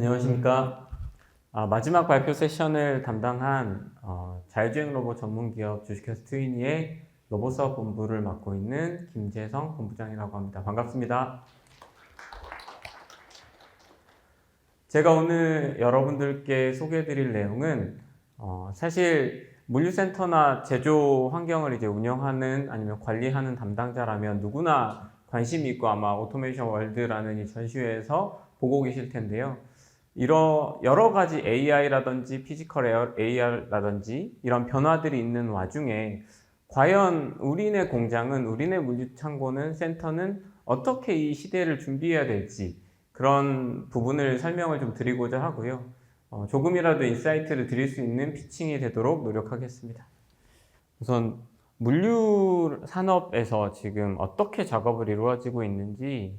안녕하십니까. 마지막 발표 세션을 담당한 자율주행 로봇 전문기업 주식회사 트위니의 로봇사업 본부를 맡고 있는 김재성 본부장이라고 합니다. 반갑습니다. 제가 오늘 여러분들께 소개해드릴 내용은 사실 물류센터나 제조 환경을 이제 운영하는 아니면 관리하는 담당자라면 누구나 관심이 있고 아마 오토메이션 월드라는 이 전시회에서 보고 계실 텐데요. 여러 가지 AI라든지 피지컬 AR라든지 이런 변화들이 있는 와중에 과연 우리네 공장은, 우리네 물류창고는, 센터는 어떻게 이 시대를 준비해야 될지 그런 부분을 설명을 좀 드리고자 하고요. 조금이라도 인사이트를 드릴 수 있는 피칭이 되도록 노력하겠습니다. 우선 물류 산업에서 지금 어떻게 작업을 이루어지고 있는지,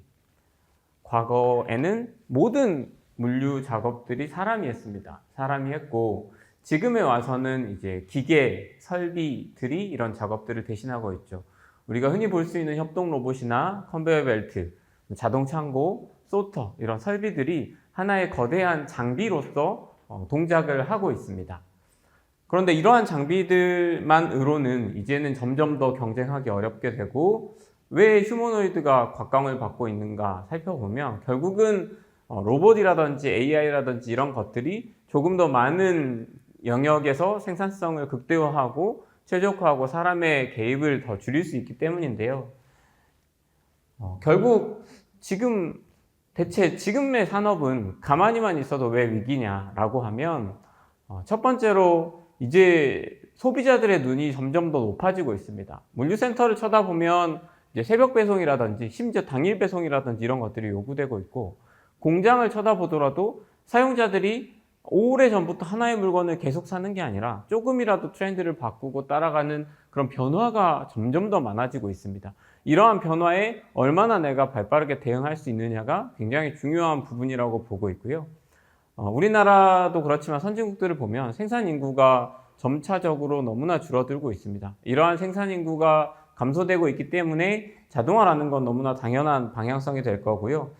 과거에는 모든 물류 작업들이 사람이 했습니다. 사람이 했고 지금에 와서는 이제 기계, 설비들이 이런 작업들을 대신하고 있죠. 우리가 흔히 볼 수 있는 협동 로봇이나 컨베이어 벨트, 자동 창고, 소터 이런 설비들이 하나의 거대한 장비로서 동작을 하고 있습니다. 그런데 이러한 장비들만으로는 이제는 점점 더 경쟁하기 어렵게 되고, 왜 휴머노이드가 곽광을 받고 있는가 살펴보면 결국은 로봇이라든지 AI라든지 이런 것들이 조금 더 많은 영역에서 생산성을 극대화하고 최적화하고 사람의 개입을 더 줄일 수 있기 때문인데요. 결국 대체 지금의 산업은 가만히만 있어도 왜 위기냐라고 하면 첫 번째로 이제 소비자들의 눈이 점점 더 높아지고 있습니다. 물류센터를 쳐다보면 이제 새벽 배송이라든지 심지어 당일 배송이라든지 이런 것들이 요구되고 있고, 공장을 쳐다보더라도 사용자들이 오래전부터 하나의 물건을 계속 사는 게 아니라 조금이라도 트렌드를 바꾸고 따라가는 그런 변화가 점점 더 많아지고 있습니다. 이러한 변화에 얼마나 내가 발빠르게 대응할 수 있느냐가 굉장히 중요한 부분이라고 보고 있고요. 우리나라도 그렇지만 선진국들을 보면 생산 인구가 점차적으로 너무나 줄어들고 있습니다. 이러한 생산 인구가 감소되고 있기 때문에 자동화라는 건 너무나 당연한 방향성이 될 거고요.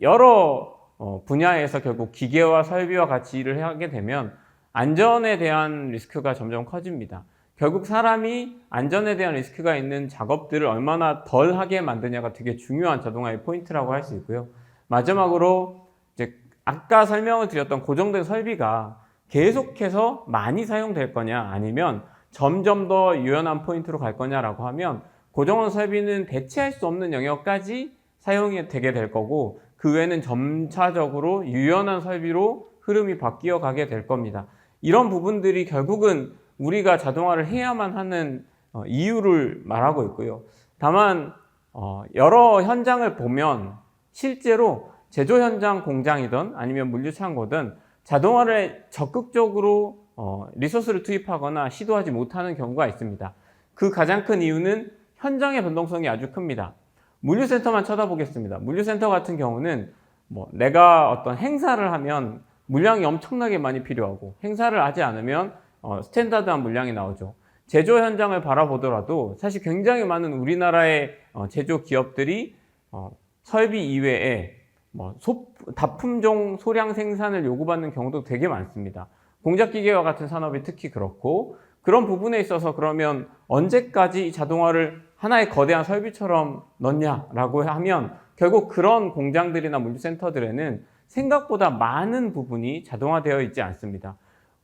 여러 분야에서 결국 기계와 설비와 같이 일을 하게 되면 안전에 대한 리스크가 점점 커집니다. 결국 사람이 안전에 대한 리스크가 있는 작업들을 얼마나 덜 하게 만드냐가 되게 중요한 자동화의 포인트라고 할 수 있고요. 마지막으로 이제 아까 설명을 드렸던 고정된 설비가 계속해서 많이 사용될 거냐 아니면 점점 더 유연한 포인트로 갈 거냐라고 하면 고정된 설비는 대체할 수 없는 영역까지 사용이 되게 될 거고, 그 외에는 점차적으로 유연한 설비로 흐름이 바뀌어 가게 될 겁니다. 이런 부분들이 결국은 우리가 자동화를 해야만 하는 이유를 말하고 있고요. 다만 여러 현장을 보면 실제로 제조 현장 공장이든 아니면 물류 창고든 자동화를 적극적으로 리소스를 투입하거나 시도하지 못하는 경우가 있습니다. 그 가장 큰 이유는 현장의 변동성이 아주 큽니다. 물류센터만 쳐다보겠습니다. 물류센터 같은 경우는 내가 어떤 행사를 하면 물량이 엄청나게 많이 필요하고, 행사를 하지 않으면 스탠다드한 물량이 나오죠. 제조 현장을 바라보더라도 사실 굉장히 많은 우리나라의 제조 기업들이 설비 이외에 다품종 소량 생산을 요구받는 경우도 되게 많습니다. 공작기계와 같은 산업이 특히 그렇고, 그런 부분에 있어서 그러면 언제까지 이 자동화를 하나의 거대한 설비처럼 넣냐라고 하면 결국 그런 공장들이나 물류센터들에는 생각보다 많은 부분이 자동화되어 있지 않습니다.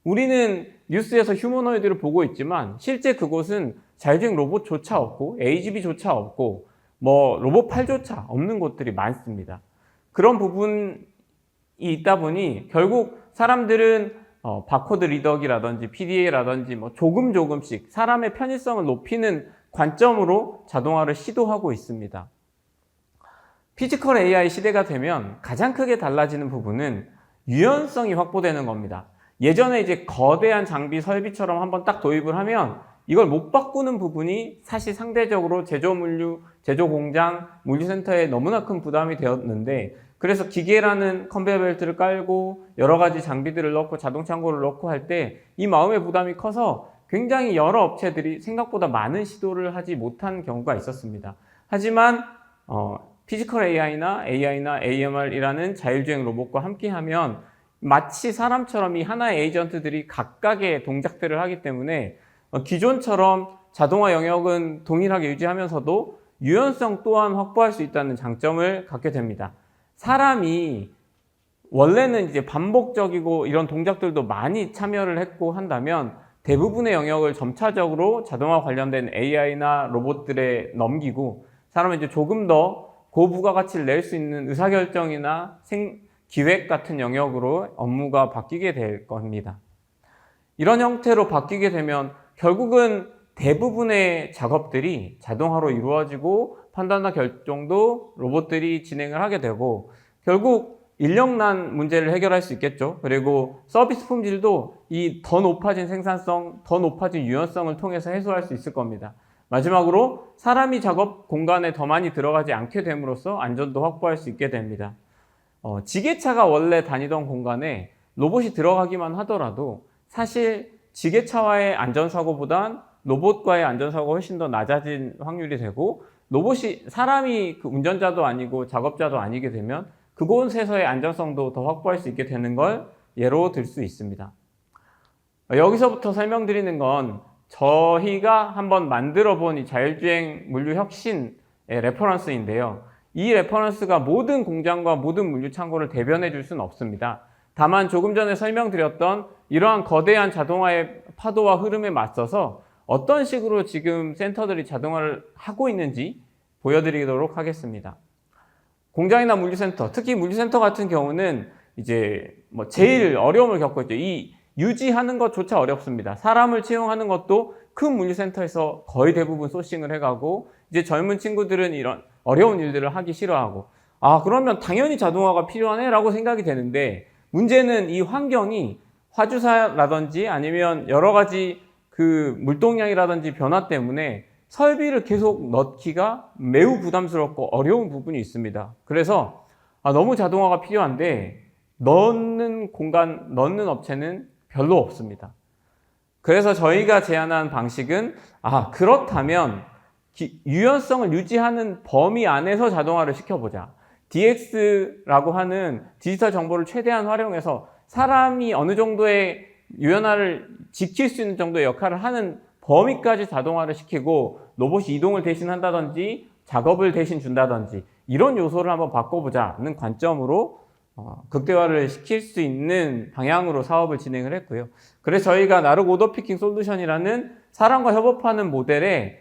우리는 뉴스에서 휴머노이드를 보고 있지만 실제 그곳은 자율주행 로봇조차 없고 AGV조차 없고 로봇팔조차 없는 곳들이 많습니다. 그런 부분이 있다 보니 결국 사람들은 바코드 리더기라든지 PDA라든지 조금씩 사람의 편의성을 높이는 관점으로 자동화를 시도하고 있습니다. 피지컬 AI 시대가 되면 가장 크게 달라지는 부분은 유연성이 확보되는 겁니다. 예전에 이제 거대한 장비 설비처럼 한번 딱 도입을 하면 이걸 못 바꾸는 부분이 사실 상대적으로 제조 공장, 물류센터에 너무나 큰 부담이 되었는데, 그래서 기계라는 컨베이어 벨트를 깔고 여러 가지 장비들을 넣고 자동 창고를 넣고 할 때 이 마음의 부담이 커서 굉장히 여러 업체들이 생각보다 많은 시도를 하지 못한 경우가 있었습니다. 하지만 피지컬 AI나 AI나 AMR이라는 자율주행 로봇과 함께하면 마치 사람처럼 이 하나의 에이전트들이 각각의 동작들을 하기 때문에 기존처럼 자동화 영역은 동일하게 유지하면서도 유연성 또한 확보할 수 있다는 장점을 갖게 됩니다. 사람이 원래는 이제 반복적이고 이런 동작들도 많이 참여를 했고 한다면 대부분의 영역을 점차적으로 자동화 관련된 AI나 로봇들에 넘기고 사람은 이제 조금 더 고부가가치를 낼 수 있는 의사결정이나 기획 같은 영역으로 업무가 바뀌게 될 겁니다. 이런 형태로 바뀌게 되면 결국은 대부분의 작업들이 자동화로 이루어지고 판단과 결정도 로봇들이 진행을 하게 되고 결국 인력난 문제를 해결할 수 있겠죠. 그리고 서비스 품질도 이 더 높아진 생산성, 더 높아진 유연성을 통해서 해소할 수 있을 겁니다. 마지막으로 사람이 작업 공간에 더 많이 들어가지 않게 됨으로써 안전도 확보할 수 있게 됩니다. 지게차가 원래 다니던 공간에 로봇이 들어가기만 하더라도 사실 지게차와의 안전사고보단 로봇과의 안전사고가 훨씬 더 낮아진 확률이 되고 로봇이 사람이 그 운전자도 아니고 작업자도 아니게 되면 그곳에서의 안전성도 더 확보할 수 있게 되는 걸 예로 들 수 있습니다. 여기서부터 설명드리는 건 저희가 한번 만들어 본 이 자율주행 물류 혁신의 레퍼런스인데요. 이 레퍼런스가 모든 공장과 모든 물류 창고를 대변해 줄 수는 없습니다. 다만 조금 전에 설명드렸던 이러한 거대한 자동화의 파도와 흐름에 맞서서 어떤 식으로 지금 센터들이 자동화를 하고 있는지 보여드리도록 하겠습니다. 공장이나 물류센터, 특히 물류센터 같은 경우는 이제 제일 어려움을 겪고 있죠. 이 유지하는 것조차 어렵습니다. 사람을 채용하는 것도 큰 물류센터에서 거의 대부분 소싱을 해가고 이제 젊은 친구들은 이런 어려운 일들을 하기 싫어하고 그러면 당연히 자동화가 필요하네 라고 생각이 되는데 문제는 이 환경이 화주사라든지 아니면 여러 가지 그 물동량이라든지 변화 때문에 설비를 계속 넣기가 매우 부담스럽고 어려운 부분이 있습니다. 그래서 너무 자동화가 필요한데 넣는 공간, 넣는 업체는 별로 없습니다. 그래서 저희가 제안한 방식은 그렇다면 유연성을 유지하는 범위 안에서 자동화를 시켜보자. DX라고 하는 디지털 정보를 최대한 활용해서 사람이 어느 정도의 유연화를 지킬 수 있는 정도의 역할을 하는 범위까지 자동화를 시키고 로봇이 이동을 대신 한다든지 작업을 대신 준다든지 이런 요소를 한번 바꿔보자는 관점으로 극대화를 시킬 수 있는 방향으로 사업을 진행을 했고요. 그래서 저희가 나르고 오더 피킹 솔루션이라는 사람과 협업하는 모델에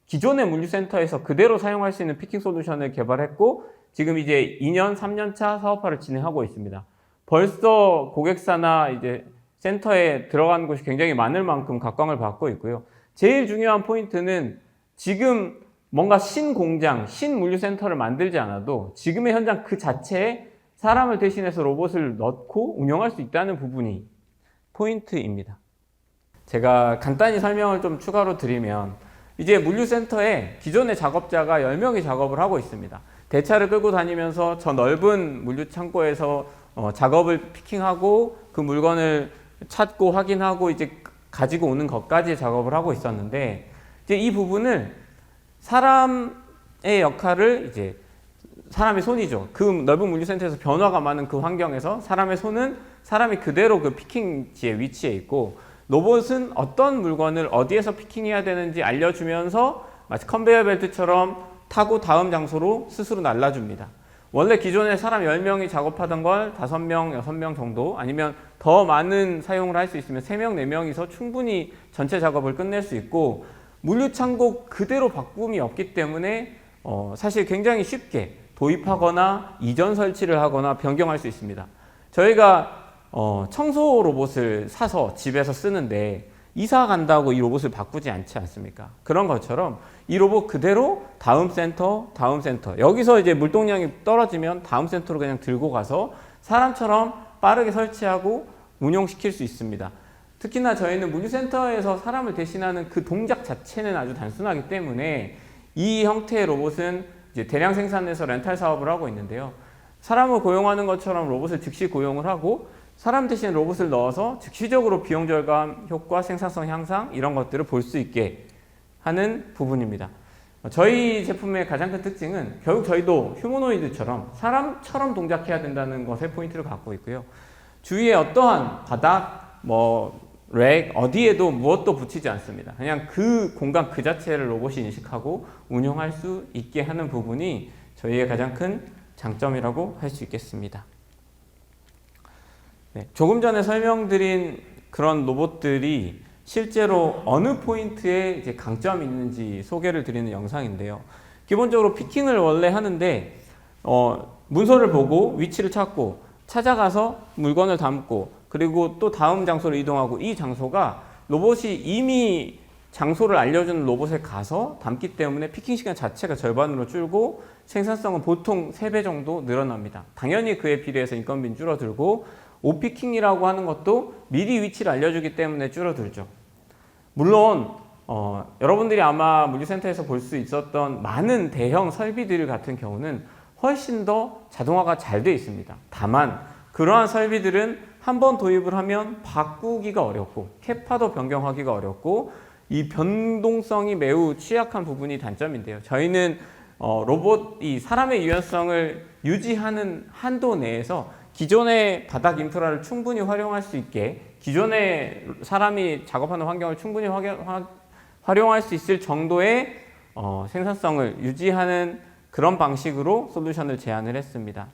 기존의 물류센터에서 그대로 사용할 수 있는 피킹 솔루션을 개발했고 지금 이제 2년, 3년차 사업화를 진행하고 있습니다. 벌써 고객사나 이제 센터에 들어간 곳이 굉장히 많을 만큼 각광을 받고 있고요. 제일 중요한 포인트는 지금 뭔가 신공장, 신물류센터를 만들지 않아도 지금의 현장 그 자체에 사람을 대신해서 로봇을 넣고 운영할 수 있다는 부분이 포인트입니다. 제가 간단히 설명을 좀 추가로 드리면 이제 물류센터에 기존의 작업자가 10명이 작업을 하고 있습니다. 대차를 끌고 다니면서 저 넓은 물류 창고에서 작업을 피킹하고 그 물건을 찾고 확인하고 이제 가지고 오는 것까지 작업을 하고 있었는데 이제 이 부분을 사람의 역할을 이제 사람의 손이죠. 그 넓은 물류센터에서 변화가 많은 그 환경에서 사람의 손은 사람이 그대로 그 피킹지에 위치해 있고 로봇은 어떤 물건을 어디에서 피킹해야 되는지 알려주면서 마치 컨베이어 벨트처럼 타고 다음 장소로 스스로 날라줍니다. 원래 기존에 사람 10명이 작업하던 걸 5명, 6명 정도 아니면 더 많은 사용을 할 수 있으면 3명, 4명이서 충분히 전체 작업을 끝낼 수 있고 물류창고 그대로 바꿈이 없기 때문에 사실 굉장히 쉽게 도입하거나 이전 설치를 하거나 변경할 수 있습니다. 저희가 청소 로봇을 사서 집에서 쓰는데 이사 간다고 이 로봇을 바꾸지 않지 않습니까? 그런 것처럼 이 로봇 그대로 다음 센터 여기서 이제 물동량이 떨어지면 다음 센터로 그냥 들고 가서 사람처럼 빠르게 설치하고 운용시킬 수 있습니다. 특히나 저희는 물류센터에서 사람을 대신하는 그 동작 자체는 아주 단순하기 때문에 이 형태의 로봇은 이제 대량 생산해서 렌탈 사업을 하고 있는데요. 사람을 고용하는 것처럼 로봇을 즉시 고용을 하고 사람 대신 로봇을 넣어서 즉시적으로 비용 절감, 효과, 생산성 향상 이런 것들을 볼 수 있게 하는 부분입니다. 저희 제품의 가장 큰 특징은 결국 저희도 휴머노이드처럼 사람처럼 동작해야 된다는 것에 포인트를 갖고 있고요. 주위에 어떠한 바닥, 랙, 어디에도 무엇도 붙이지 않습니다. 그냥 그 공간 그 자체를 로봇이 인식하고 운영할 수 있게 하는 부분이 저희의 가장 큰 장점이라고 할 수 있겠습니다. 네, 조금 전에 설명드린 그런 로봇들이 실제로 어느 포인트에 이제 강점이 있는지 소개를 드리는 영상인데요. 기본적으로 피킹을 원래 하는데 문서를 보고 위치를 찾고 찾아가서 물건을 담고 그리고 또 다음 장소로 이동하고 이 장소가 로봇이 이미 장소를 알려주는 로봇에 가서 담기 때문에 피킹 시간 자체가 절반으로 줄고 생산성은 보통 3배 정도 늘어납니다. 당연히 그에 비례해서 인건비는 줄어들고 오피킹이라고 하는 것도 미리 위치를 알려주기 때문에 줄어들죠. 물론 여러분들이 아마 물류센터에서 볼 수 있었던 많은 대형 설비들 같은 경우는 훨씬 더 자동화가 잘 되어 있습니다. 다만 그러한 설비들은 한번 도입을 하면 바꾸기가 어렵고 캐파도 변경하기가 어렵고 이 변동성이 매우 취약한 부분이 단점인데요. 저희는 로봇이 사람의 유연성을 유지하는 한도 내에서 기존의 바닥 인프라를 충분히 활용할 수 있게 기존의 사람이 작업하는 환경을 충분히 활용할 수 있을 정도의 생산성을 유지하는 그런 방식으로 솔루션을 제안을 했습니다.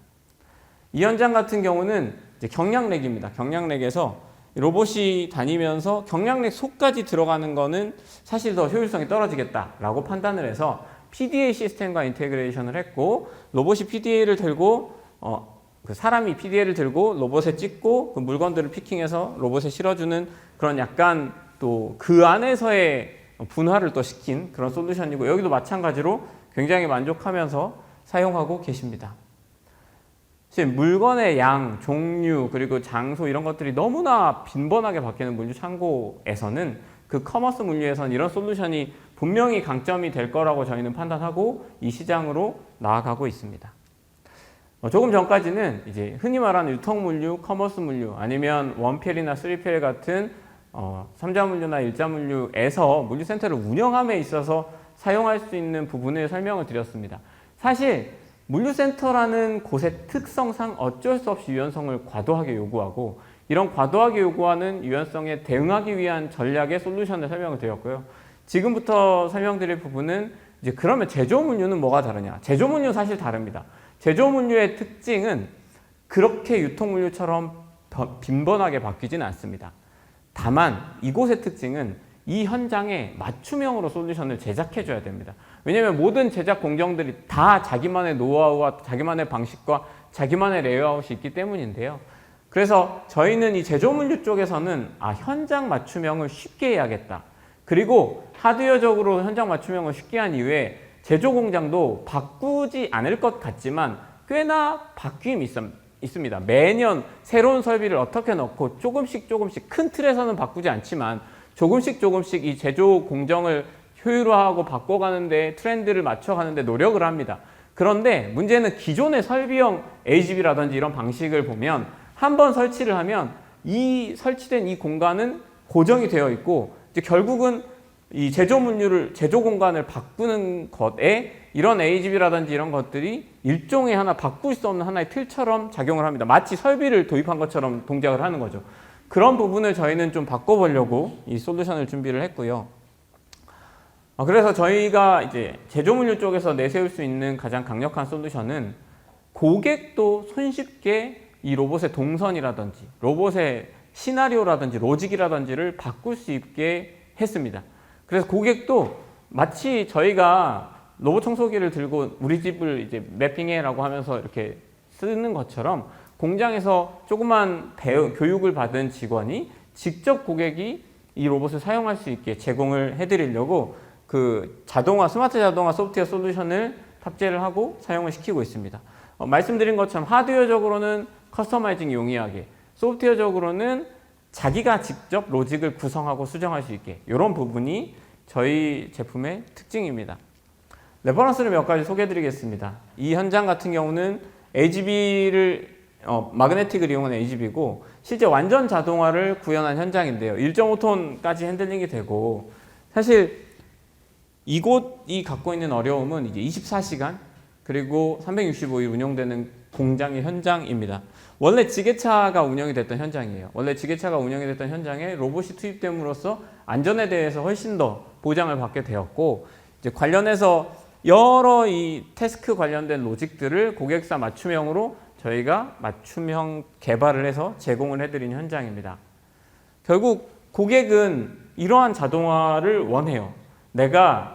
이 현장 같은 경우는 이제 경량렉입니다. 경량렉에서 로봇이 다니면서 경량렉 속까지 들어가는 거는 사실 더 효율성이 떨어지겠다라고 판단을 해서 PDA 시스템과 인테그레이션을 했고 로봇이 PDA를 들고 그 사람이 PDA를 들고 로봇에 찍고 그 물건들을 피킹해서 로봇에 실어주는 그런 약간 또 그 안에서의 분할을 또 시킨 그런 솔루션이고 여기도 마찬가지로 굉장히 만족하면서 사용하고 계십니다. 물건의 양, 종류, 그리고 장소 이런 것들이 너무나 빈번하게 바뀌는 물류 창고에서는 그 커머스 물류에서는 이런 솔루션이 분명히 강점이 될 거라고 저희는 판단하고 이 시장으로 나아가고 있습니다. 조금 전까지는 이제 흔히 말하는 유통 물류, 커머스 물류 아니면 1PL이나 3PL 같은 3자 물류나 1자 물류에서 물류센터를 운영함에 있어서 사용할 수 있는 부분을 설명을 드렸습니다. 사실 물류센터라는 곳의 특성상 어쩔 수 없이 유연성을 과도하게 요구하고 이런 과도하게 요구하는 유연성에 대응하기 위한 전략의 솔루션을 설명을 드렸고요. 지금부터 설명드릴 부분은 이제 그러면 제조 물류는 뭐가 다르냐? 제조 물류는 사실 다릅니다. 제조 물류의 특징은 그렇게 유통 물류처럼 빈번하게 바뀌지는 않습니다. 다만 이곳의 특징은 이 현장에 맞춤형으로 솔루션을 제작해 줘야 됩니다. 왜냐하면 모든 제작 공정들이 다 자기만의 노하우와 자기만의 방식과 자기만의 레이아웃이 있기 때문인데요. 그래서 저희는 이 제조 물류 쪽에서는 현장 맞춤형을 쉽게 해야겠다. 그리고 하드웨어적으로 현장 맞춤형을 쉽게 한 이후에 제조 공장도 바꾸지 않을 것 같지만 꽤나 바뀜이 있습니다. 매년 새로운 설비를 어떻게 넣고 조금씩 큰 틀에서는 바꾸지 않지만 조금씩 이 제조 공정을 효율화하고 바꿔가는데 트렌드를 맞춰가는데 노력을 합니다. 그런데 문제는 기존의 설비형 AGV라든지 이런 방식을 보면 한번 설치를 하면 이 설치된 이 공간은 고정이 되어 있고 이제 결국은 이 제조 공간을 바꾸는 것에 이런 AGV라든지 이런 것들이 일종의 하나 바꿀 수 없는 하나의 틀처럼 작용을 합니다. 마치 설비를 도입한 것처럼 동작을 하는 거죠. 그런 부분을 저희는 좀 바꿔보려고 이 솔루션을 준비를 했고요. 그래서 저희가 이제 제조 물류 쪽에서 내세울 수 있는 가장 강력한 솔루션은 고객도 손쉽게 이 로봇의 동선이라든지 로봇의 시나리오라든지 로직이라든지를 바꿀 수 있게 했습니다. 그래서 고객도 마치 저희가 로봇 청소기를 들고 우리 집을 이제 매핑해라고 하면서 이렇게 쓰는 것처럼 공장에서 조그만 교육을 받은 직원이 직접 고객이 이 로봇을 사용할 수 있게 제공을 해드리려고 그 스마트 자동화 소프트웨어 솔루션을 탑재를 하고 사용을 시키고 있습니다. 말씀드린 것처럼 하드웨어적으로는 커스터마이징 용이하게, 소프트웨어적으로는 자기가 직접 로직을 구성하고 수정할 수 있게 이런 부분이 저희 제품의 특징입니다. 레퍼런스를 몇 가지 소개해 드리겠습니다. 이 현장 같은 경우는 AGV를 마그네틱을 이용한 AGV고 실제 완전 자동화를 구현한 현장인데요. 1.5톤까지 핸들링이 되고 사실 이곳이 갖고 있는 어려움은 이제 24시간 그리고 365일 운영되는 공장의 현장입니다. 원래 지게차가 운영이 됐던 현장이에요. 원래 지게차가 운영이 됐던 현장에 로봇이 투입됨으로써 안전에 대해서 훨씬 더 보장을 받게 되었고, 이제 관련해서 여러 이 태스크 관련된 로직들을 고객사 맞춤형으로 저희가 맞춤형 개발을 해서 제공을 해드리는 현장입니다. 결국 고객은 이러한 자동화를 원해요. 내가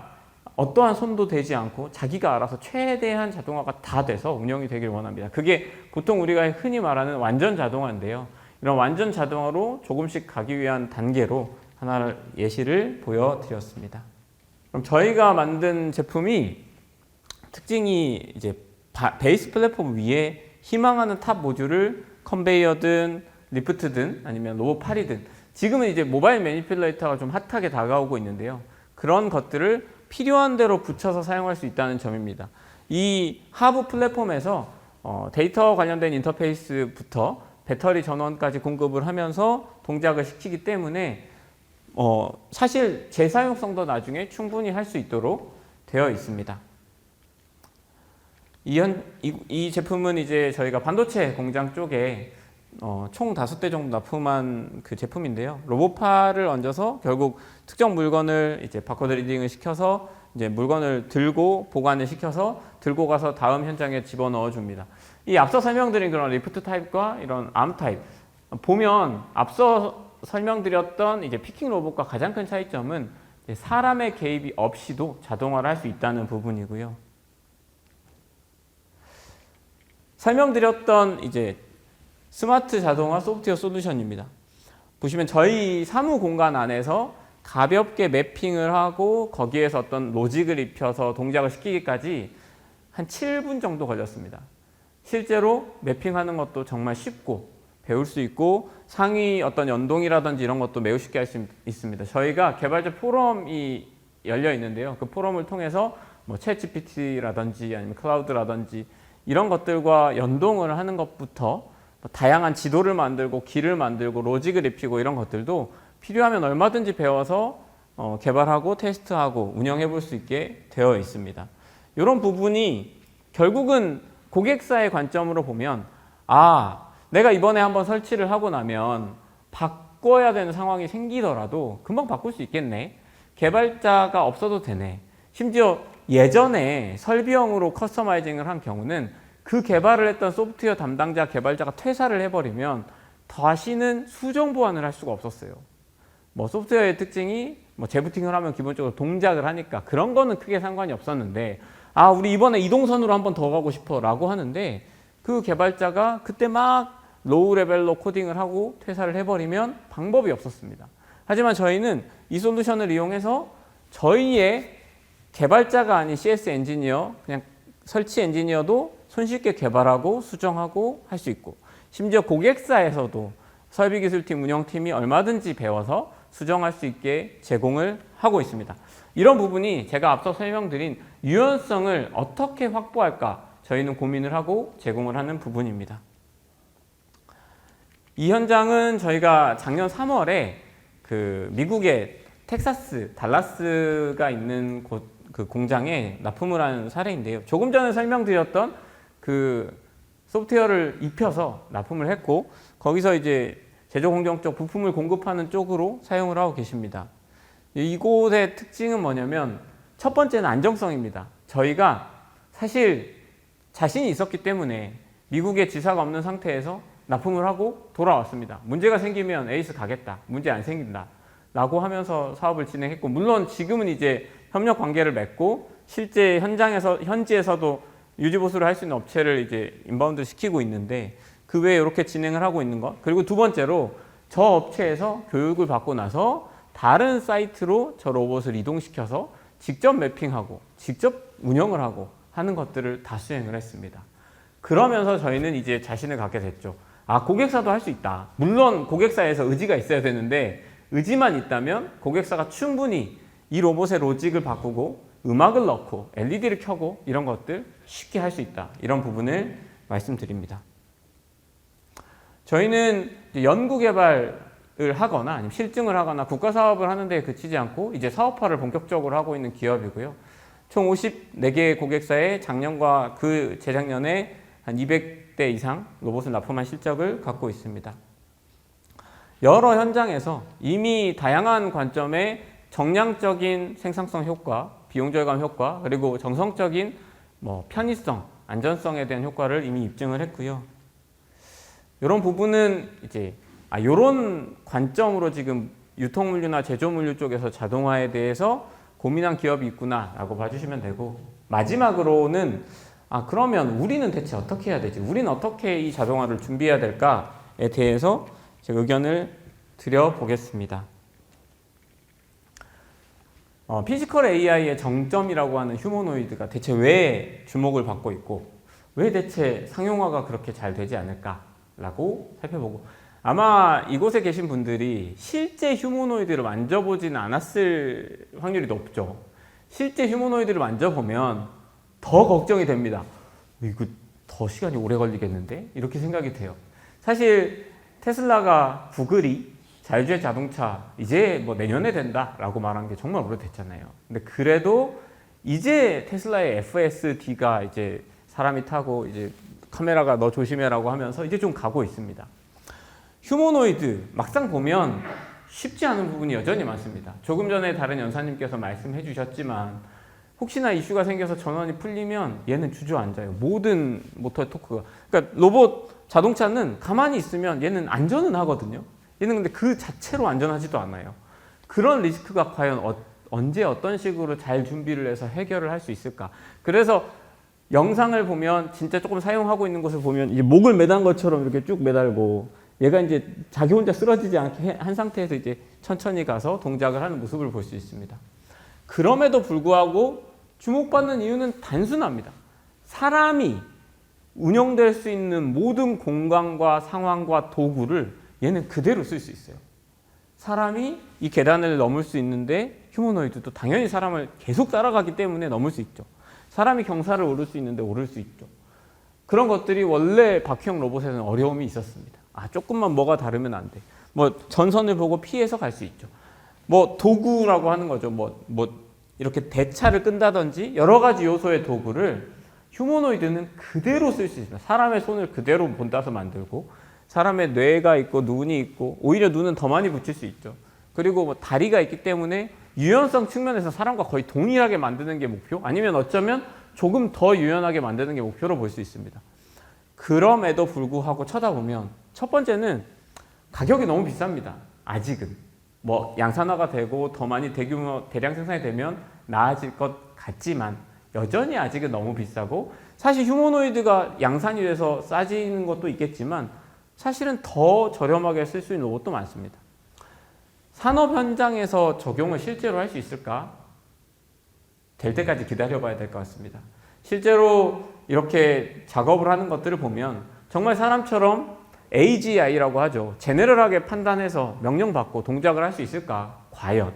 어떠한 손도 대지 않고 자기가 알아서 최대한 자동화가 다 돼서 운영이 되길 원합니다. 그게 보통 우리가 흔히 말하는 완전 자동화인데요. 이런 완전 자동화로 조금씩 가기 위한 단계로 하나를 예시를 보여드렸습니다. 그럼 저희가 만든 제품이 특징이 이제 베이스 플랫폼 위에 희망하는 탑 모듈을 컨베이어든 리프트든 아니면 로봇 팔이든, 지금은 이제 모바일 매니플레이터가 좀 핫하게 다가오고 있는데요. 그런 것들을 필요한 대로 붙여서 사용할 수 있다는 점입니다. 이 하부 플랫폼에서 데이터 관련된 인터페이스부터 배터리 전원까지 공급을 하면서 동작을 시키기 때문에 사실 재사용성도 나중에 충분히 할 수 있도록 되어 있습니다. 이 제품은 이제 저희가 반도체 공장 쪽에 총 5대 정도 납품한 그 제품인데요. 로봇팔을 얹어서 결국 특정 물건을 이제 바코드 리딩을 시켜서 이제 물건을 들고 보관을 시켜서 들고 가서 다음 현장에 집어넣어 줍니다. 이 앞서 설명드린 그런 리프트 타입과 이런 암 타입 보면, 앞서 설명드렸던 이제 피킹 로봇과 가장 큰 차이점은 사람의 개입이 없이도 자동화를 할 수 있다는 부분이고요. 설명드렸던 이제 스마트 자동화 소프트웨어 솔루션입니다. 보시면 저희 사무 공간 안에서 가볍게 매핑을 하고 거기에서 어떤 로직을 입혀서 동작을 시키기까지 한 7분 정도 걸렸습니다. 실제로 매핑하는 것도 정말 쉽고 배울 수 있고 상위 어떤 연동이라든지 이런 것도 매우 쉽게 할 수 있습니다. 저희가 개발자 포럼이 열려 있는데요. 그 포럼을 통해서 뭐 챗GPT라든지 아니면 클라우드라든지 이런 것들과 연동을 하는 것부터 다양한 지도를 만들고 길을 만들고 로직을 입히고 이런 것들도 필요하면 얼마든지 배워서 개발하고 테스트하고 운영해 볼 수 있게 되어 있습니다. 이런 부분이 결국은 고객사의 관점으로 보면, 내가 이번에 한번 설치를 하고 나면 바꿔야 되는 상황이 생기더라도 금방 바꿀 수 있겠네. 개발자가 없어도 되네. 심지어 예전에 설비형으로 커스터마이징을 한 경우는 그 개발을 했던 소프트웨어 담당자 개발자가 퇴사를 해버리면 다시는 수정 보완을 할 수가 없었어요. 뭐 소프트웨어의 특징이 뭐 재부팅을 하면 기본적으로 동작을 하니까 그런 거는 크게 상관이 없었는데, 우리 이번에 이동선으로 한번 더 가고 싶어 라고 하는데 그 개발자가 그때 막 로우 레벨로 코딩을 하고 퇴사를 해버리면 방법이 없었습니다. 하지만 저희는 이 솔루션을 이용해서 저희의 개발자가 아닌 CS 엔지니어, 그냥 설치 엔지니어도 손쉽게 개발하고 수정하고 할 수 있고, 심지어 고객사에서도 설비기술팀, 운영팀이 얼마든지 배워서 수정할 수 있게 제공을 하고 있습니다. 이런 부분이 제가 앞서 설명드린 유연성을 어떻게 확보할까 저희는 고민을 하고 제공을 하는 부분입니다. 이 현장은 저희가 작년 3월에 그 미국의 텍사스, 달라스가 있는 그 공장에 납품을 한 사례인데요. 조금 전에 설명드렸던 그 소프트웨어를 입혀서 납품을 했고, 거기서 이제 제조 공정 쪽 부품을 공급하는 쪽으로 사용을 하고 계십니다. 이곳의 특징은 뭐냐면, 첫 번째는 안정성입니다. 저희가 사실 자신이 있었기 때문에 미국에 지사가 없는 상태에서 납품을 하고 돌아왔습니다. 문제가 생기면 에이스 가겠다, 문제 안 생긴다 라고 하면서 사업을 진행했고, 물론 지금은 이제 협력 관계를 맺고 실제 현지에서도 유지보수를 할 수 있는 업체를 이제 인바운드 시키고 있는데, 그 외에 이렇게 진행을 하고 있는 것. 그리고 두 번째로 저 업체에서 교육을 받고 나서 다른 사이트로 저 로봇을 이동시켜서 직접 매핑하고 직접 운영을 하고 하는 것들을 다 수행을 했습니다. 그러면서 저희는 이제 자신을 갖게 됐죠. 고객사도 할 수 있다. 물론 고객사에서 의지가 있어야 되는데, 의지만 있다면 고객사가 충분히 이 로봇의 로직을 바꾸고 음악을 넣고 LED를 켜고 이런 것들 쉽게 할 수 있다. 이런 부분을 말씀드립니다. 저희는 연구개발을 하거나 아니면 실증을 하거나 국가 사업을 하는 데 그치지 않고 이제 사업화를 본격적으로 하고 있는 기업이고요. 총 54개 고객사에 작년과 그 재작년에 한 200대 이상 로봇을 납품한 실적을 갖고 있습니다. 여러 현장에서 이미 다양한 관점의 정량적인 생산성 효과, 비용 절감 효과, 그리고 정성적인 편의성, 안전성에 대한 효과를 이미 입증을 했고요. 이런 부분은 이제 이런 관점으로 지금 유통물류나 제조물류 쪽에서 자동화에 대해서 고민한 기업이 있구나라고 봐주시면 되고, 마지막으로는 그러면 우리는 대체 어떻게 해야 되지? 우리는 어떻게 이 자동화를 준비해야 될까에 대해서 제 의견을 드려보겠습니다. 피지컬 AI의 정점이라고 하는 휴머노이드가 대체 왜 주목을 받고 있고 왜 대체 상용화가 그렇게 잘 되지 않을까라고 살펴보고, 아마 이곳에 계신 분들이 실제 휴머노이드를 만져보지는 않았을 확률이 높죠. 실제 휴머노이드를 만져보면 더 걱정이 됩니다. 이거 더 시간이 오래 걸리겠는데? 이렇게 생각이 돼요. 사실 테슬라가 구글이 자율주행 자동차 이제 내년에 된다라고 말한 게 정말 오래됐잖아요. 근데 그래도 이제 테슬라의 FSD가 이제 사람이 타고 이제 카메라가 너 조심해라고 하면서 이제 좀 가고 있습니다. 휴머노이드 막상 보면 쉽지 않은 부분이 여전히 많습니다. 조금 전에 다른 연사님께서 말씀해 주셨지만 혹시나 이슈가 생겨서 전원이 풀리면 얘는 주저앉아요. 모든 모터 토크가. 그러니까 로봇 자동차는 가만히 있으면 얘는 안전은 하거든요. 얘는 근데 그 자체로 안전하지도 않아요. 그런 리스크가 과연 언제 어떤 식으로 잘 준비를 해서 해결을 할 수 있을까. 그래서 영상을 보면 진짜 조금 사용하고 있는 것을 보면 이제 목을 매단 것처럼 이렇게 쭉 매달고 얘가 이제 자기 혼자 쓰러지지 않게 한 상태에서 이제 천천히 가서 동작을 하는 모습을 볼 수 있습니다. 그럼에도 불구하고 주목받는 이유는 단순합니다. 사람이 운영될 수 있는 모든 공간과 상황과 도구를 얘는 그대로 쓸 수 있어요. 사람이 이 계단을 넘을 수 있는데 휴머노이드도 당연히 사람을 계속 따라가기 때문에 넘을 수 있죠. 사람이 경사를 오를 수 있는데 오를 수 있죠. 그런 것들이 원래 바퀴형 로봇에는 어려움이 있었습니다. 조금만 뭐가 다르면 안 돼. 전선을 보고 피해서 갈 수 있죠. 도구라고 하는 거죠. 이렇게 대차를 끈다든지 여러 가지 요소의 도구를 휴머노이드는 그대로 쓸 수 있습니다. 사람의 손을 그대로 본따서 만들고 사람의 뇌가 있고 눈이 있고 오히려 눈은 더 많이 붙일 수 있죠. 그리고 다리가 있기 때문에 유연성 측면에서 사람과 거의 동일하게 만드는 게 목표, 아니면 어쩌면 조금 더 유연하게 만드는 게 목표로 볼 수 있습니다. 그럼에도 불구하고 쳐다보면 첫 번째는 가격이 너무 비쌉니다. 아직은. 양산화가 되고 더 많이 대규모 대량 생산이 되면 나아질 것 같지만 여전히 아직은 너무 비싸고, 사실 휴머노이드가 양산이 돼서 싸지는 것도 있겠지만 사실은 더 저렴하게 쓸 수 있는 로봇도 많습니다. 산업 현장에서 적용을 실제로 할 수 있을까? 될 때까지 기다려봐야 될 것 같습니다. 실제로 이렇게 작업을 하는 것들을 보면 정말 사람처럼 AGI라고 하죠. 제네럴하게 판단해서 명령받고 동작을 할 수 있을까? 과연?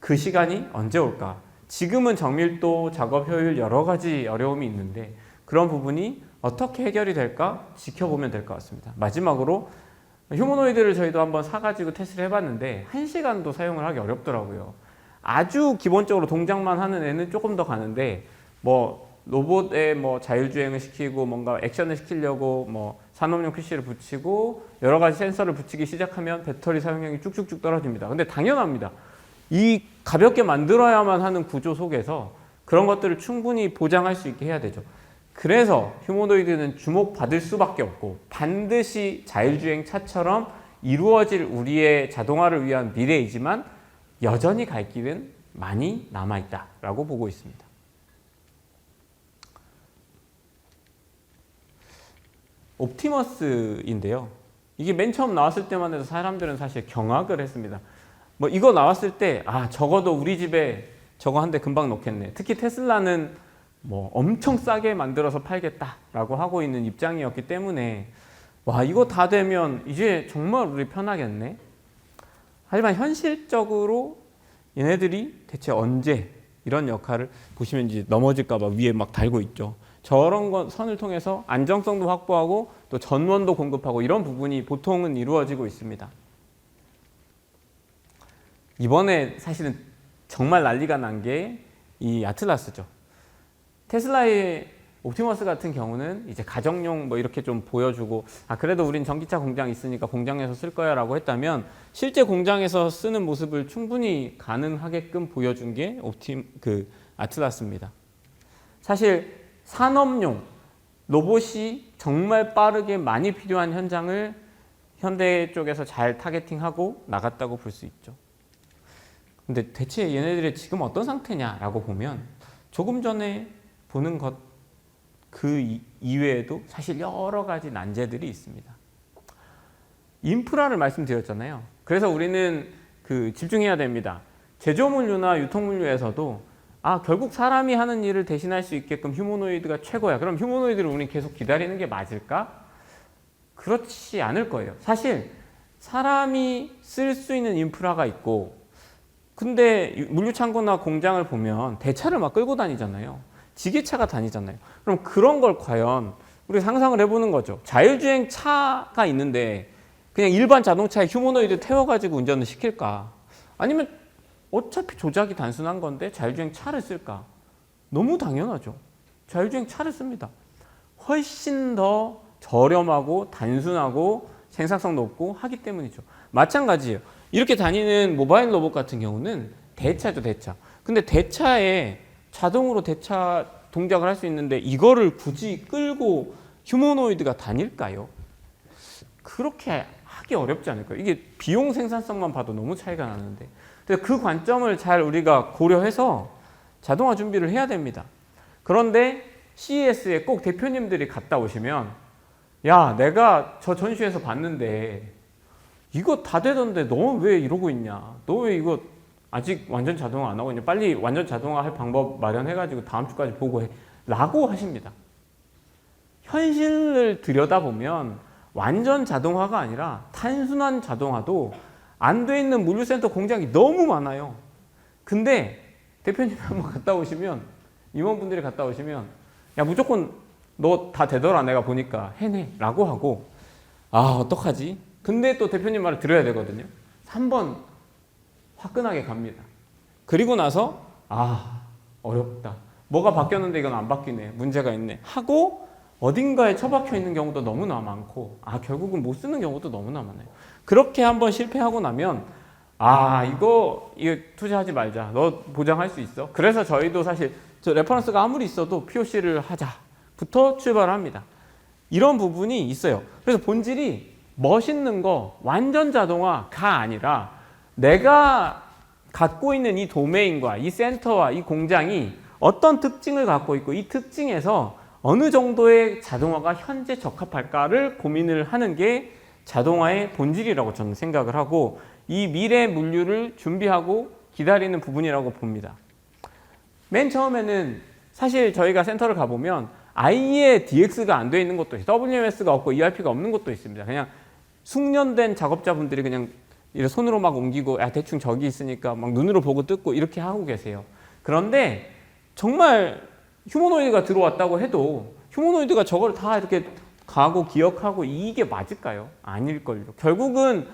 그 시간이 언제 올까? 지금은 정밀도, 작업 효율 여러 가지 어려움이 있는데 그런 부분이 어떻게 해결이 될까? 지켜보면 될 것 같습니다. 마지막으로 휴머노이드를 저희도 한번 사가지고 테스트를 해봤는데 1시간도 사용을 하기 어렵더라고요. 아주 기본적으로 동작만 하는 애는 조금 더 가는데 로봇에 자율주행을 시키고 뭔가 액션을 시키려고 산업용 PC를 붙이고 여러 가지 센서를 붙이기 시작하면 배터리 사용량이 쭉쭉쭉 떨어집니다. 근데 당연합니다. 이 가볍게 만들어야만 하는 구조 속에서 그런 것들을 충분히 보장할 수 있게 해야 되죠. 그래서 휴머노이드는 주목받을 수밖에 없고 반드시 자율주행 차처럼 이루어질 우리의 자동화를 위한 미래이지만 여전히 갈 길은 많이 남아있다라고 보고 있습니다. 옵티머스인데요. 이게 맨 처음 나왔을 때만 해도 사람들은 사실 경악을 했습니다. 이거 나왔을 때 적어도 우리 집에 저거 한 대 금방 놓겠네. 특히 테슬라는 엄청 싸게 만들어서 팔겠다라고 하고 있는 입장이었기 때문에 이거 다 되면 이제 정말 우리 편하겠네. 하지만 현실적으로 얘네들이 대체 언제 이런 역할을 보시면 이제 넘어질까봐 위에 막 달고 있죠. 저런 선을 통해서 안정성도 확보하고 또 전원도 공급하고 이런 부분이 보통은 이루어지고 있습니다. 이번에 사실은 정말 난리가 난 게 이 아틀라스죠. 테슬라의 옵티머스 같은 경우는 이제 가정용 뭐 이렇게 좀 보여주고, 그래도 우린 전기차 공장 있으니까 공장에서 쓸 거야 라고 했다면, 실제 공장에서 쓰는 모습을 충분히 가능하게끔 보여준 게 아틀라스입니다. 사실 산업용 로봇이 정말 빠르게 많이 필요한 현장을 현대 쪽에서 잘 타겟팅하고 나갔다고 볼 수 있죠. 근데 대체 얘네들이 지금 어떤 상태냐라고 보면, 조금 전에 보는 것 그 이외에도 사실 여러 가지 난제들이 있습니다. 인프라를 말씀드렸잖아요. 그래서 우리는 집중해야 됩니다. 제조물류나 유통물류에서도 결국 사람이 하는 일을 대신할 수 있게끔 휴머노이드가 최고야. 그럼 휴머노이드를 우리는 계속 기다리는 게 맞을까? 그렇지 않을 거예요. 사실 사람이 쓸 수 있는 인프라가 있고, 근데 물류창고나 공장을 보면 대차를 막 끌고 다니잖아요. 지게차가 다니잖아요. 그럼 그런 걸 과연 우리 상상을 해보는 거죠. 자율주행 차가 있는데 그냥 일반 자동차에 휴머노이드 태워가지고 운전을 시킬까? 아니면 어차피 조작이 단순한 건데 자율주행 차를 쓸까? 너무 당연하죠. 자율주행 차를 씁니다. 훨씬 더 저렴하고 단순하고 생산성 높고 하기 때문이죠. 마찬가지예요. 이렇게 다니는 모바일 로봇 같은 경우는 대차죠, 대차. 근데 대차에 자동으로 대차 동작을 할 수 있는데 이거를 굳이 끌고 휴머노이드가 다닐까요? 그렇게 하기 어렵지 않을까요? 이게 비용 생산성만 봐도 너무 차이가 나는데. 그 관점을 잘 우리가 고려해서 자동화 준비를 해야 됩니다. 그런데 CES에 꼭 대표님들이 갔다 오시면, 야, 내가 저 전시회에서 봤는데 이거 다 되던데 너 왜 이러고 있냐? 너 왜 이거 아직 완전 자동화 안 하고 있냐? 빨리 완전 자동화 할 방법 마련해가지고 다음 주까지 보고해 라고 하십니다. 현실을 들여다보면 완전 자동화가 아니라 단순한 자동화도 안 돼 있는 물류센터 공장이 너무 많아요. 근데 대표님이 한번 갔다 오시면, 임원분들이 갔다 오시면, 야, 무조건 너 다 되더라 내가 보니까 해내 라고 하고, 어떡하지? 근데 또 대표님 말을 들어야 되거든요. 3번 화끈하게 갑니다. 그리고 나서 어렵다. 뭐가 바뀌었는데 이건 안 바뀌네. 문제가 있네. 하고 어딘가에 처박혀 있는 경우도 너무나 많고, 결국은 못 쓰는 경우도 너무나 많아요. 그렇게 한번 실패하고 나면 이거 투자하지 말자. 너 보장할 수 있어? 그래서 저희도 사실 레퍼런스가 아무리 있어도 POC를 하자부터 출발합니다. 이런 부분이 있어요. 그래서 본질이 멋있는 거 완전 자동화가 아니라 내가 갖고 있는 이 도메인과 이 센터와 이 공장이 어떤 특징을 갖고 있고 이 특징에서 어느 정도의 자동화가 현재 적합할까를 고민을 하는 게 자동화의 본질이라고 저는 생각을 하고, 이 미래 물류를 준비하고 기다리는 부분이라고 봅니다. 맨 처음에는 사실 저희가 센터를 가보면 아예 DX가 안 돼 있는 것도 있어요. WMS가 없고 ERP가 없는 것도 있습니다. 그냥 숙련된 작업자분들이 그냥 손으로 막 옮기고 대충 저기 있으니까 막 눈으로 보고 뜯고 이렇게 하고 계세요. 그런데 정말 휴머노이드가 들어왔다고 해도 휴머노이드가 저걸 다 이렇게 가고 기억하고 이게 맞을까요? 아닐걸요. 결국은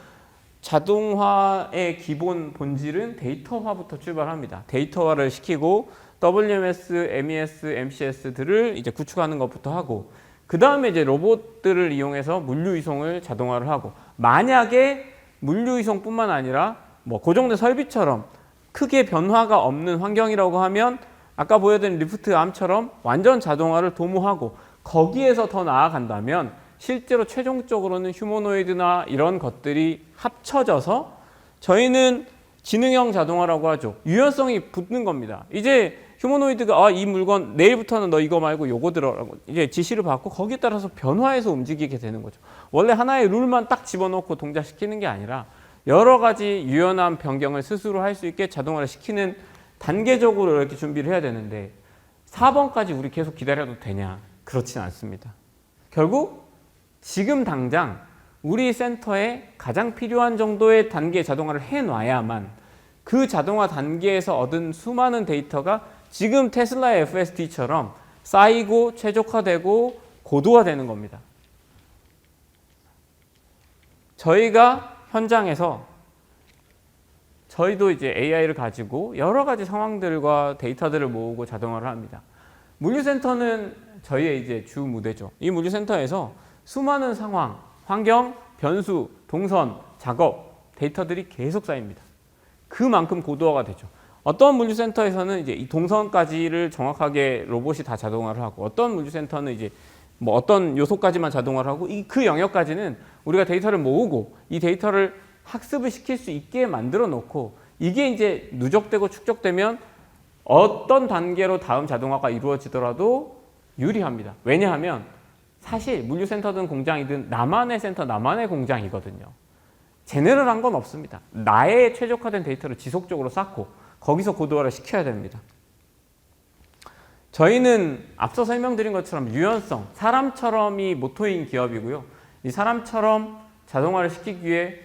자동화의 기본 본질은 데이터화부터 출발합니다. 데이터화를 시키고 WMS, MES, MCS들을 이제 구축하는 것부터 하고, 그 다음에 이제 로봇들을 이용해서 물류 이송을 자동화를 하고, 만약에 물류 이송뿐만 아니라 뭐 고정된 설비처럼 크게 변화가 없는 환경이라고 하면 아까 보여드린 리프트 암처럼 완전 자동화를 도모하고, 거기에서 더 나아간다면 실제로 최종적으로는 휴머노이드나 이런 것들이 합쳐져서 저희는 지능형 자동화라고 하죠. 유연성이 붙는 겁니다. 이제 휴머노이드가 이 물건 내일부터는 너 이거 말고 요거 들어라고 이제 지시를 받고 거기에 따라서 변화해서 움직이게 되는 거죠. 원래 하나의 룰만 딱 집어넣고 동작시키는 게 아니라 여러 가지 유연한 변경을 스스로 할 수 있게 자동화를 시키는, 단계적으로 이렇게 준비를 해야 되는데 4번까지 우리 계속 기다려도 되냐? 그렇진 않습니다. 결국 지금 당장 우리 센터에 가장 필요한 정도의 단계 자동화를 해놔야만 그 자동화 단계에서 얻은 수많은 데이터가 지금 테슬라의 FSD처럼 쌓이고 최적화되고 고도화되는 겁니다. 저희가 현장에서 저희도 이제 AI를 가지고 여러 가지 상황들과 데이터들을 모으고 자동화를 합니다. 물류센터는 저희의 이제 주 무대죠. 이 물류센터에서 수많은 상황, 환경, 변수, 동선, 작업, 데이터들이 계속 쌓입니다. 그만큼 고도화가 되죠. 어떤 물류센터에서는 이제 이 동선까지를 정확하게 로봇이 다 자동화를 하고, 어떤 물류센터는 이제 뭐 어떤 요소까지만 자동화를 하고, 그 영역까지는 우리가 데이터를 모으고 이 데이터를 학습을 시킬 수 있게 만들어 놓고, 이게 이제 누적되고 축적되면 어떤 단계로 다음 자동화가 이루어지더라도 유리합니다. 왜냐하면 사실 물류센터든 공장이든 나만의 센터, 나만의 공장이거든요. 제네럴한 건 없습니다. 나의 최적화된 데이터를 지속적으로 쌓고 거기서 고도화를 시켜야 됩니다. 저희는 앞서 설명드린 것처럼 유연성, 사람처럼이 모토인 기업이고요. 이 사람처럼 자동화를 시키기 위해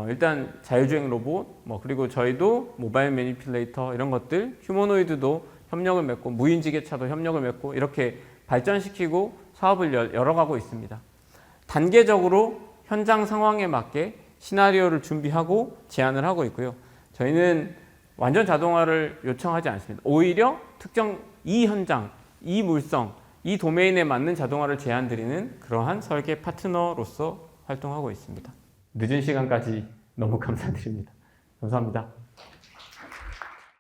일단 자율주행 로봇, 그리고 저희도 모바일 매니플레이터 이런 것들, 휴머노이드도 협력을 맺고 무인지게차도 협력을 맺고 이렇게 발전시키고 사업을 열어가고 있습니다. 단계적으로 현장 상황에 맞게 시나리오를 준비하고 제안을 하고 있고요. 저희는 완전 자동화를 요청하지 않습니다. 오히려 특정 이 현장, 이 물성, 이 도메인에 맞는 자동화를 제안드리는 그러한 설계 파트너로서 활동하고 있습니다. 늦은 시간까지 너무 감사드립니다. 감사합니다.